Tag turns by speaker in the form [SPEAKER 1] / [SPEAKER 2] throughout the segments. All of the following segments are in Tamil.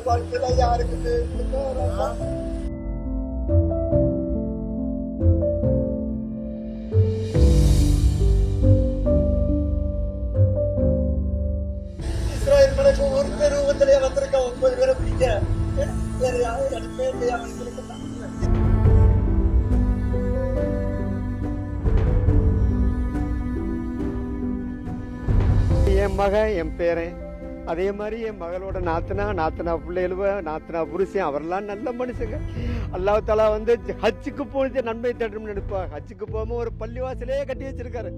[SPEAKER 1] வாழ்க்கையில யாருக்கு இஸ்ராயல் மலைக்கு ஒருத்தர் ரூபத்திலே வந்திருக்க 9 பேரை பிடிக்க வேற யாரும் இடமே இல்லையா அவங்களுக்கு? என் மகன் என் பேரன் அதே மாதிரி என் மகளோட நாத்தனா பிள்ளைகளுவ நாத்தனா புருஷன் அவரெல்லாம் நல்ல மனுஷங்க. அல்லாஹ் தஆலா ஹஜ்ஜுக்கு போனது நன்மை தேடணும்னு நினைப்பா. ஹஜ்ஜுக்கு போகாம ஒரு பள்ளிவாசலே கட்டி வச்சிருக்காரு.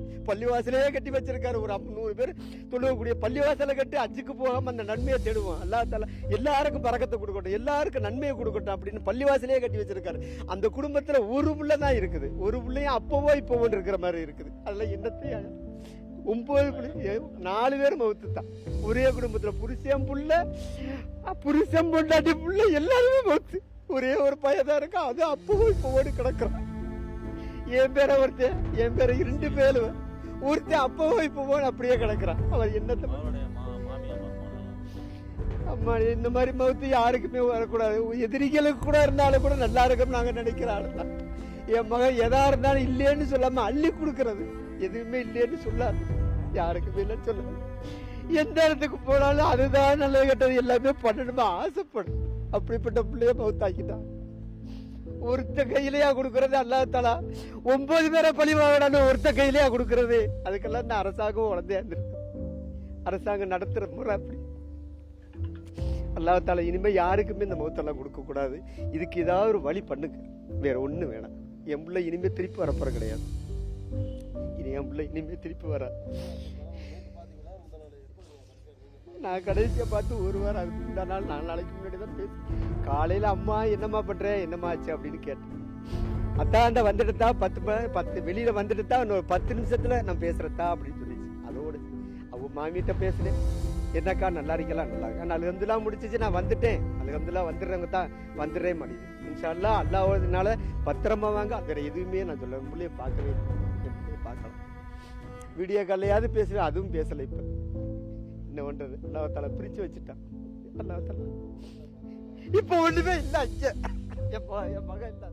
[SPEAKER 1] ஒரு 100 பேர் தொழுவக்கூடிய பள்ளிவாசலை கட்டி ஹஜ்ஜுக்கு போகாம அந்த நன்மையை தேடுவோம். அல்லாஹ் தஆலா எல்லாருக்கும் பரக்கத்தை கொடுக்கட்டும், எல்லாருக்கும் நன்மையை கொடுக்கட்டும் அப்படின்னு பள்ளிவாசலே கட்டி வச்சிருக்காரு. அந்த குடும்பத்துல ஒரு புள்ள தான் இருக்குது. ஒரு புள்ளையும் அப்பவோ இப்பவோ இருக்கிற மாதிரி இருக்குது. அதெல்லாம் என்னத்தையும் 9 பிள்ளை 4 பேர் மவுத்து தான். ஒரே குடும்பத்துல புருஷன் பொண்டாட்டி புள்ள எல்லாருமே மவுத்து. ஒரே ஒரு பையதான் இருக்கா, அது அப்பவும் இப்பவோடு கிடக்குறான். என் பேர ஒருத்தன், என் பேர 2 பேரு ஒருத்தன் அப்பவும் இப்பவோ அப்படியே கிடக்குறான். அவன் என்னத்த அம்மா இந்த மாதிரி மவுத்து யாருக்குமே வரக்கூடாது. எதிரிகளுக்கு கூட இருந்தாலும் கூட நல்லா இருக்கும் நாங்க நினைக்கிறாள். என் மகன் எதா இருந்தாலும் இல்லைன்னு சொல்லாம அள்ளி கொடுக்கறது, எதுவுமே இல்லைன்னு சொல்லாது, யாருக்குமே இல்லைன்னு சொல்லாது. எந்த இடத்துக்கு போனாலும் அதுதான் நல்லது கெட்டது எல்லாமே பண்ணணுமா ஆசைப்படும். அப்படிப்பட்ட பிள்ளைய மவுத்தாக்கிட்டான். ஒருத்த கையிலேயா கொடுக்கறது? அல்லாஹ் தஆலா 9 பேரை பழி வாங்கணும் ஒருத்த கையிலேயா கொடுக்கறது? அதுக்கெல்லாம் இந்த அரசாங்கம் உடனே இருந்திருக்கு. அரசாங்கம் நடத்துற முறை அப்படி. அல்லாஹ் தஆலா இனிமே யாருக்குமே இந்த மவுத்தெல்லாம் கொடுக்க கூடாது. இதுக்கு ஏதாவது ஒரு வழி பண்ணுங்க, வேற ஒண்ணு வேணாம். என் பிள்ளை இனிமே திருப்பி வரப்போற கிடையாது. என் பிள்ளை இனிமே திருப்பி வர நான் கடைசியா பார்த்து 1 வாரம் அதுக்கு முந்தா நாள் 4 நாளைக்கு முன்னாடி தான் பேசி காலையில அம்மா என்னம்மா பண்ற என்னம்மா ஆச்சு அப்படின்னு கேட்டேன். அத்தாண்ட வந்துட்டுதா 10 வெளியில வந்துட்டுதான் இன்னொரு 10 நிமிஷத்துல நான் பேசுறதா அப்படின்னு சொல்லிச்சு. அதோடு அவங்க மாமியிட்ட பேசுனேன். என்னக்கா நல்லா இருக்கலாம், நல்லா இருக்கா, அல்ஹம்துலில்லாஹ் முடிச்சிச்சு, நான் வந்துட்டேன், அல்ஹம்துலில்லாஹ் வந்துடுறவங்க தான் வந்துடுறே மாட்டேங்குது. இன்ஷா அல்லாஹ் அல்லாஹ்வுனால பத்திரமா வாங்க. வேற எதுவுமே நான் சொல்ல பிள்ளைய பார்க்கவே பார்க்கலாம். வீடியோ காலையாவது பேசுவேன், அதுவும் பேசலை. இப்ப என்ன பண்றது? அல்லாஹ் தஆலா பிரிச்சு வச்சுட்டான். அல்லாஹ் தஆலா இப்ப ஒண்ணுமே இல்லை. என் மகன் இல்லை.